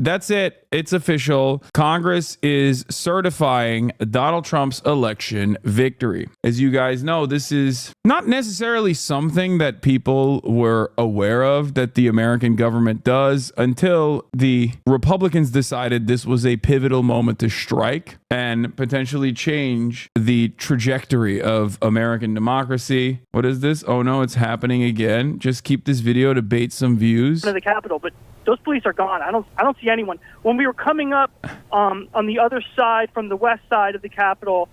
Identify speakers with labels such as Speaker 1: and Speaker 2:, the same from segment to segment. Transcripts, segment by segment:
Speaker 1: That's it. It's official. Congress is certifying Donald Trump's election victory. As you guys know, this is not necessarily something that people were aware of that the American government does until the Republicans decided this was a pivotal moment to strike and potentially change the trajectory of American democracy. What is this? Oh no, it's happening again. Just keep this video to bait some views.
Speaker 2: To the Capitol, but those police are gone. I don't see anyone. When we were coming up on the other side, from the west side of the Capitol,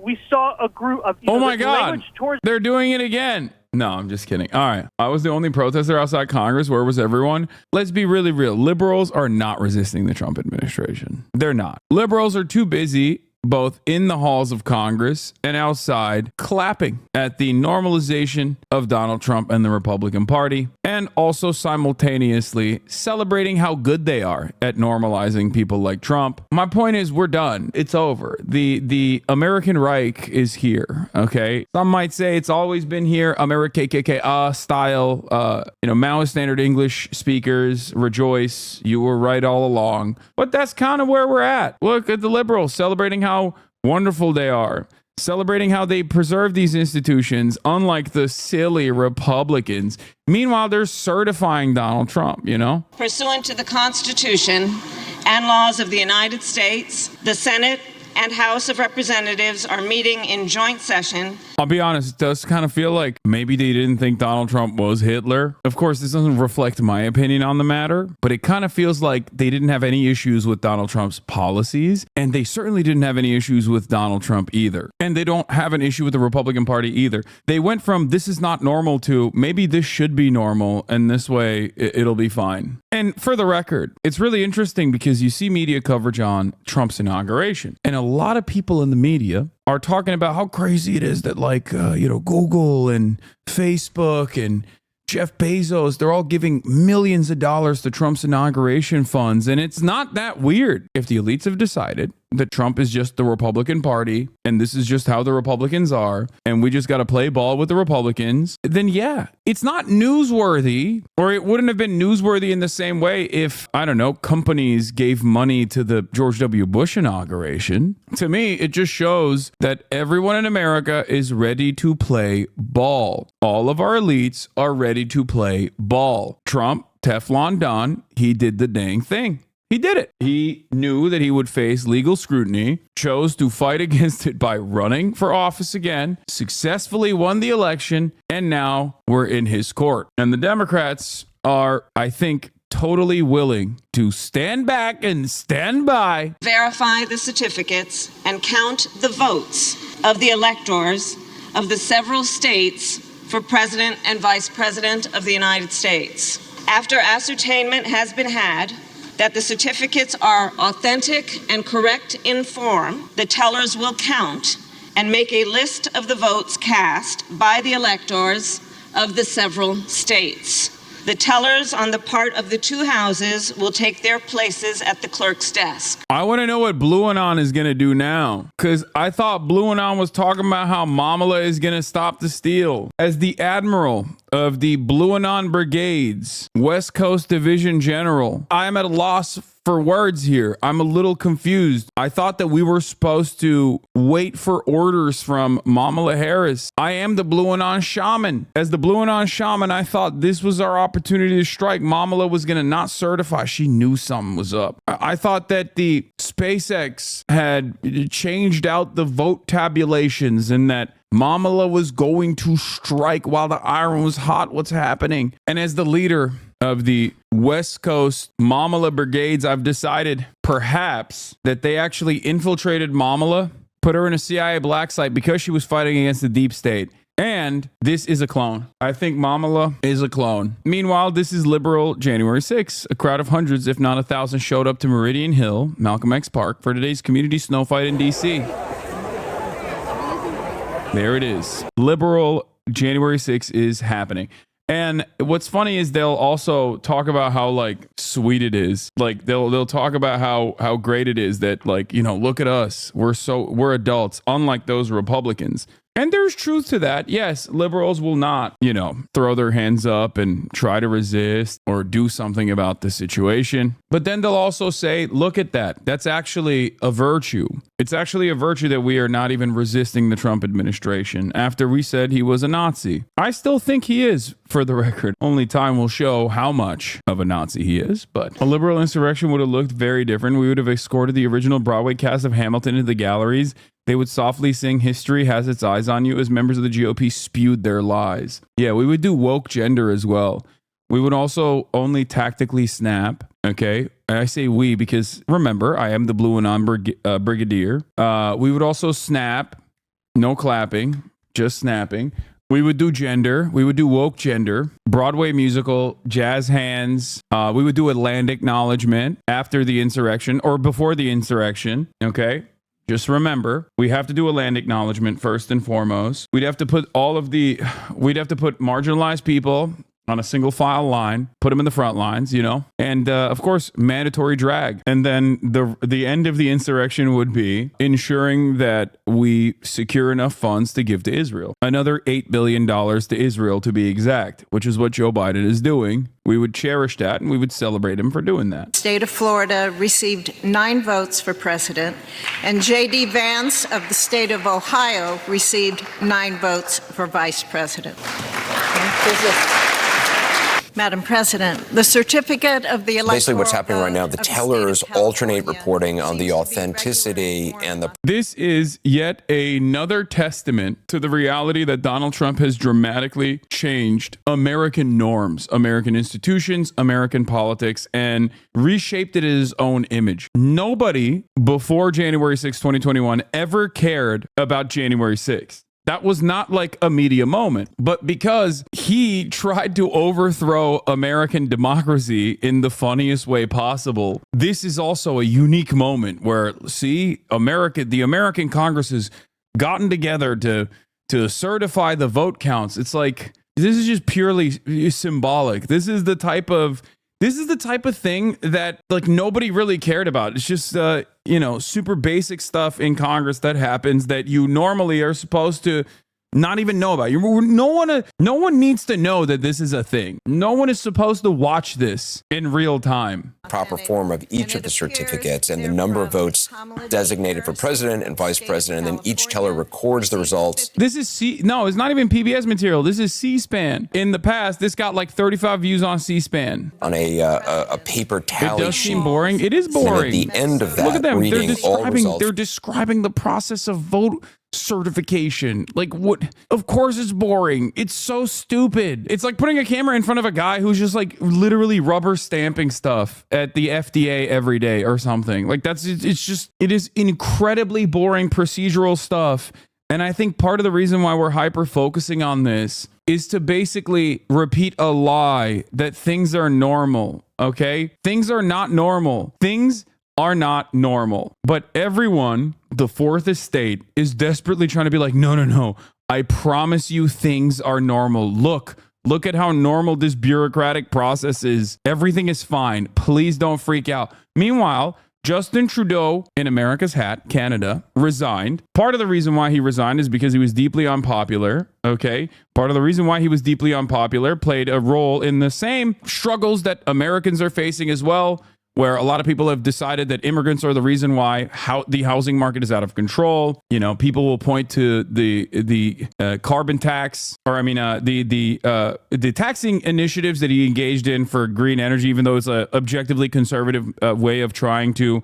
Speaker 2: we saw a group of
Speaker 1: oh my God, they're doing it again. No, I'm just kidding. All right. I was the only protester outside Congress. Where was everyone? Let's be really real. Liberals are not resisting the Trump administration. They're not. Liberals are too busy, both in the halls of Congress and outside, clapping at the normalization of Donald Trump and the Republican Party, and also simultaneously celebrating how good they are at normalizing people like Trump. My point is, we're done. It's over. The American Reich is here, okay? Some might say it's always been here, America KKK style, Maoist standard English speakers, rejoice, you were right all along. But that's kind of where we're at. Look at the liberals celebrating how wonderful they are, celebrating how they preserve these institutions, unlike the silly Republicans. Meanwhile, they're certifying Donald Trump,
Speaker 3: Pursuant to the Constitution and laws of the United States, the Senate and House of Representatives are meeting in joint session.
Speaker 1: I'll be honest, it does kind of feel like maybe they didn't think Donald Trump was Hitler. Of course, this doesn't reflect my opinion on the matter, but it kind of feels like they didn't have any issues with Donald Trump's policies, and they certainly didn't have any issues with Donald Trump either. And they don't have an issue with the Republican Party either. They went from this is not normal to maybe this should be normal, and this way it'll be fine. And for the record, it's really interesting because you see media coverage on Trump's inauguration, and a lot of people in the media are talking about how crazy it is that Google and Facebook and Jeff Bezos, they're all giving millions of dollars to Trump's inauguration funds. And it's not that weird. If the elites have decided that Trump is just the Republican Party and this is just how the Republicans are, and we just got to play ball with the Republicans, then yeah, it's not newsworthy, or it wouldn't have been newsworthy in the same way if, I don't know, companies gave money to the George W. Bush inauguration. To me, it just shows that everyone in America is ready to play ball. All of our elites are ready to play ball. Trump, Teflon Don, he did the dang thing. He did it. He knew that he would face legal scrutiny, chose to fight against it by running for office again, successfully won the election, and now we're in his court. And the Democrats are, I think, totally willing to stand back and stand by.
Speaker 3: Verify the certificates and count the votes of the electors of the several states for President and Vice President of the United States. After ascertainment has been had that the certificates are authentic and correct in form, the tellers will count and make a list of the votes cast by the electors of the several states. The tellers on the part of the two houses will take their places at the clerk's desk.
Speaker 1: I want to know what Blue Anon is going to do now, because I thought Blue Anon was talking about how Kamala is going to stop the steal. As the admiral of the Blue Anon Brigades, West Coast Division General, I am at a loss for words here. I'm a little confused. I thought that we were supposed to wait for orders from Kamala Harris. I am the Blue Anon shaman. As the Blue Anon shaman, I thought this was our opportunity to strike. Kamala was going to not certify. She knew something was up. I thought that the SpaceX had changed out the vote tabulations and that Kamala was going to strike while the iron was hot. What's happening? And as the leader of the West Coast Kamala Brigades, I've decided perhaps that they actually infiltrated Kamala, put her in a CIA black site because she was fighting against the deep state. And this is a clone. I think Kamala is a clone. Meanwhile, this is liberal January 6th. A crowd of hundreds, if not 1,000, showed up to Meridian Hill, Malcolm X Park, for today's community snow fight in D.C. There it is. Liberal January 6th is happening. And what's funny is they'll also talk about how sweet it is. They'll talk about how great it is that look at us. We're adults, unlike those Republicans. And there's truth to that. Yes, liberals will not, throw their hands up and try to resist or do something about the situation. But then they'll also say, look at that. That's actually a virtue. It's actually a virtue that we are not even resisting the Trump administration after we said he was a Nazi. I still think he is, for the record. Only time will show how much of a Nazi he is. But a liberal insurrection would have looked very different. We would have escorted the original Broadway cast of Hamilton into the galleries. They would softly sing "History Has Its Eyes on You" as members of the GOP spewed their lies. Yeah, we would do woke gender as well. We would also only tactically snap, okay? And I say we because, remember, I am the blue and on brigadier. We would also snap, no clapping, just snapping. We would do gender. We would do woke gender, Broadway musical, jazz hands. We would do a land acknowledgement after the insurrection or before the insurrection, okay? Just remember, we have to do a land acknowledgement first and foremost. We'd have to put marginalized people on a single file line, put them in the front lines, and of course, mandatory drag. And then the end of the insurrection would be ensuring that we secure enough funds to give to Israel. Another $8 billion to Israel, to be exact, which is what Joe Biden is doing. We would cherish that and we would celebrate him for doing that.
Speaker 4: The state of Florida received 9 votes for president, and J.D. Vance of the state of Ohio received 9 votes for vice president. Madam President, the certificate of the electoral
Speaker 5: basically what's happening right now, the tellers alternate reporting on the authenticity and the...
Speaker 1: This is yet another testament to the reality that Donald Trump has dramatically changed American norms, American institutions, American politics, and reshaped it in his own image. Nobody before January 6, 2021 ever cared about January 6th. That was not like a media moment, but because he tried to overthrow American democracy in the funniest way possible, this is also a unique moment where, the American Congress has gotten together to certify the vote counts. It's like, this is just purely symbolic. This is the type of thing that like nobody really cared about. It's just, super basic stuff in Congress that happens that you normally are supposed to not even know about. No one needs to know that this is a thing. No one is supposed to watch this in real time.
Speaker 5: Proper form of each of the certificates and the number of votes designated for president and vice president, and then each teller records the results.
Speaker 1: This is it's not even PBS material. This is C-SPAN. In the past, this got like 35 views on C-SPAN.
Speaker 5: On a paper tally
Speaker 1: It does
Speaker 5: sheet.
Speaker 1: seem boring. It is boring.
Speaker 5: And at the end of that,
Speaker 1: look at them.
Speaker 5: They're
Speaker 1: describing the process of vote certification. Like, what? Of course it's boring. It's so stupid. It's like putting a camera in front of a guy who's just like literally rubber stamping stuff at the FDA every day or something. Like it is incredibly boring procedural stuff. And I think part of the reason why we're hyper focusing on this is to basically repeat a lie that things are normal. Okay? Things are not normal. Things are not normal. But everyone, the fourth estate, is desperately trying to be like, no. I promise you things are normal. Look at how normal this bureaucratic process is. Everything is fine. Please don't freak out. Meanwhile, Justin Trudeau, in America's hat, Canada, resigned. Part of the reason why he resigned is because he was deeply unpopular, okay? Part of the reason why he was deeply unpopular played a role in the same struggles that Americans are facing as well, where a lot of people have decided that immigrants are the reason why the housing market is out of control. People will point to the carbon tax, or the taxing initiatives that he engaged in for green energy, even though it's an objectively conservative way of trying to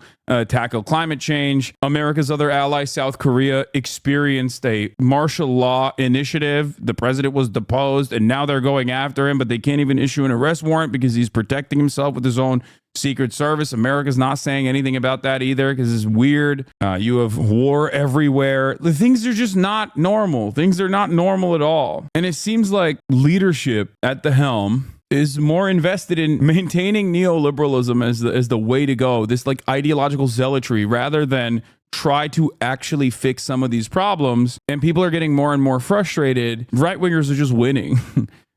Speaker 1: tackle climate change. America's other ally, South Korea, experienced a martial law initiative. The president was deposed, and now they're going after him, but they can't even issue an arrest warrant because he's protecting himself with his own Secret Service. America's not saying anything about that either because it's weird. You have war everywhere. The things are just not normal. Things are not normal at all. And it seems like leadership at the helm is more invested in maintaining neoliberalism as the way to go, this like ideological zealotry, rather than try to actually fix some of these problems. And people are getting more and more frustrated. Right-wingers are just winning.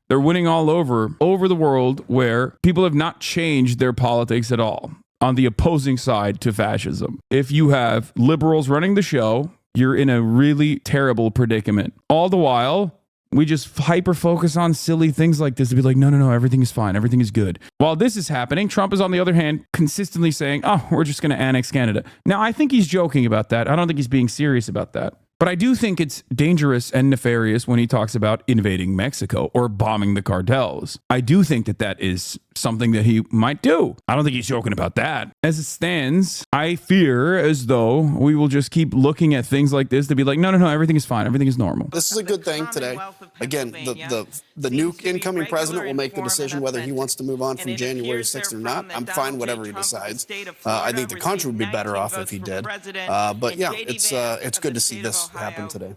Speaker 1: They're winning all over the world, where people have not changed their politics at all on the opposing side to fascism. If you have liberals running the show, you're in a really terrible predicament. All the while, we just hyper focus on silly things like this to be like, no, everything is fine. Everything is good. While this is happening, Trump is, on the other hand, consistently saying, oh, we're just going to annex Canada. Now, I think he's joking about that. I don't think he's being serious about that. But I do think it's dangerous and nefarious when he talks about invading Mexico or bombing the cartels. I do think that that is something that he might do. I don't think he's joking about that. As it stands, I fear as though we will just keep looking at things like this to be like, no, everything is fine. Everything is normal.
Speaker 6: This is a good thing today. Again, the new incoming president will make the decision whether he wants to move on from January 6th or not. I'm fine whatever he decides. I think the country would be better off if he did. But yeah, it's good to see this happen today.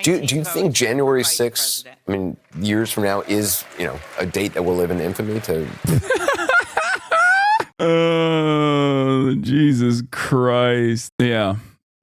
Speaker 5: Do you think January 6th, I mean, years from now, is, a date that will live in infamy to...
Speaker 1: Oh, Jesus Christ. Yeah.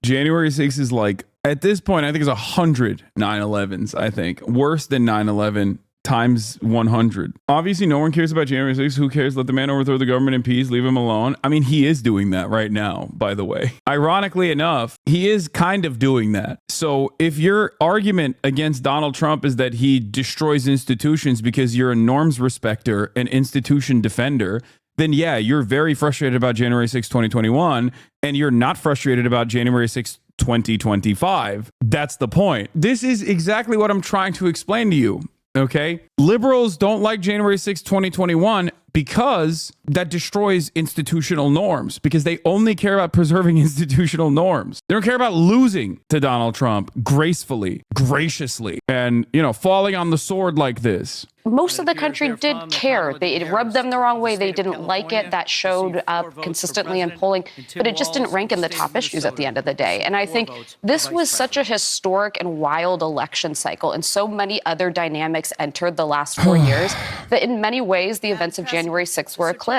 Speaker 1: January 6th is like, at this point, I think it's 100 9/11s, I think. Worse than 9/11 times 100. Obviously, no one cares about January 6th. Who cares? Let the man overthrow the government in peace. Leave him alone. I mean, he is doing that right now, by the way. Ironically enough, he is kind of doing that. So if your argument against Donald Trump is that he destroys institutions because you're a norms respecter, an institution defender, then yeah, you're very frustrated about January 6th, 2021, and you're not frustrated about January 6th, 2025. That's the point. This is exactly what I'm trying to explain to you. Okay. Liberals don't like January 6th, 2021 because that destroys institutional norms, because they only care about preserving institutional norms. They don't care about losing to Donald Trump gracefully, graciously, and, falling on the sword like this.
Speaker 7: Most of the country did care. It rubbed them the wrong way. They didn't like it. That showed up consistently in polling, but it just didn't rank in the top issues at the end of the day. And I think this was such a historic and wild election cycle, and so many other dynamics entered the last 4 years that in many ways the events of January 6th were eclipsed.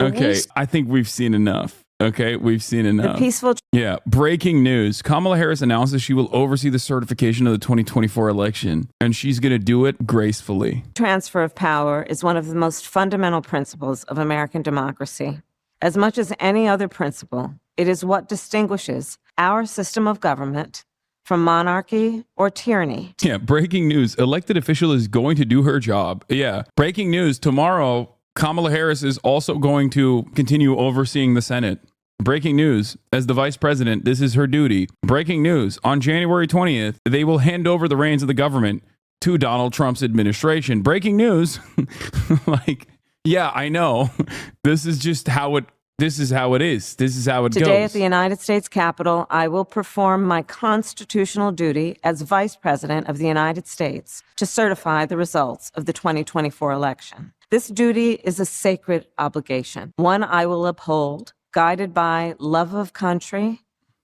Speaker 1: Okay, I think we've seen enough. Okay, we've seen enough.
Speaker 8: Peaceful.
Speaker 1: Yeah, breaking news. Kamala Harris announces she will oversee the certification of the 2024 election, and she's going to do it gracefully.
Speaker 8: Transfer of power is one of the most fundamental principles of American democracy. As much as any other principle, it is what distinguishes our system of government from monarchy or tyranny.
Speaker 1: Yeah, breaking news. Elected official is going to do her job. Yeah, breaking news. Tomorrow, Kamala Harris is also going to continue overseeing the Senate. Breaking news. As the vice president, this is her duty. Breaking news. On January 20th, they will hand over the reins of the government to Donald Trump's administration. Breaking news. Yeah, I know. This is how it is. This is how it goes.
Speaker 8: Today at the United States Capitol, I will perform my constitutional duty as Vice President of the United States to certify the results of the 2024 election. This duty is a sacred obligation, one I will uphold, guided by love of country,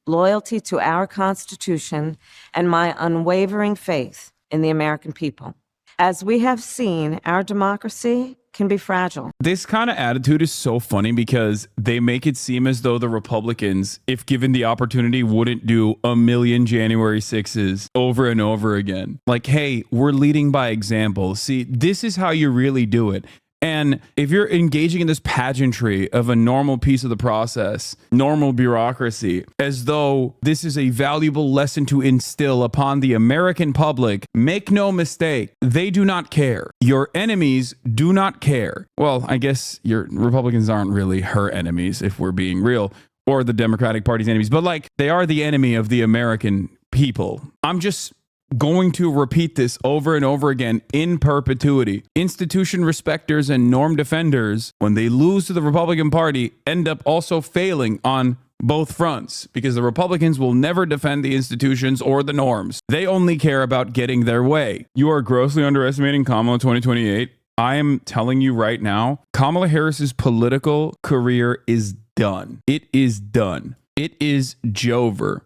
Speaker 8: loyalty to our Constitution, and my unwavering faith in the American people. As we have seen, our democracy can be fragile.
Speaker 1: This kind of attitude is so funny because they make it seem as though the Republicans, if given the opportunity, wouldn't do a million January 6s over and over again. Like, hey, we're leading by example. See, this is how you really do it. And if you're engaging in this pageantry of a normal piece of the process, normal bureaucracy, as though this is a valuable lesson to instill upon the American public, make no mistake, they do not care. Your enemies do not care. Well, I guess your Republicans aren't really her enemies, if we're being real, or the Democratic Party's enemies, but they are the enemy of the American people. I'm just going to repeat this over and over again in perpetuity. Institution respecters and norm defenders, when they lose to the Republican Party, end up also failing on both fronts, because the Republicans will never defend the institutions or the norms. They only care about getting their way. You are grossly underestimating Kamala 2028. I am telling you right now, Kamala Harris's political career is done. It is done. It is Jover.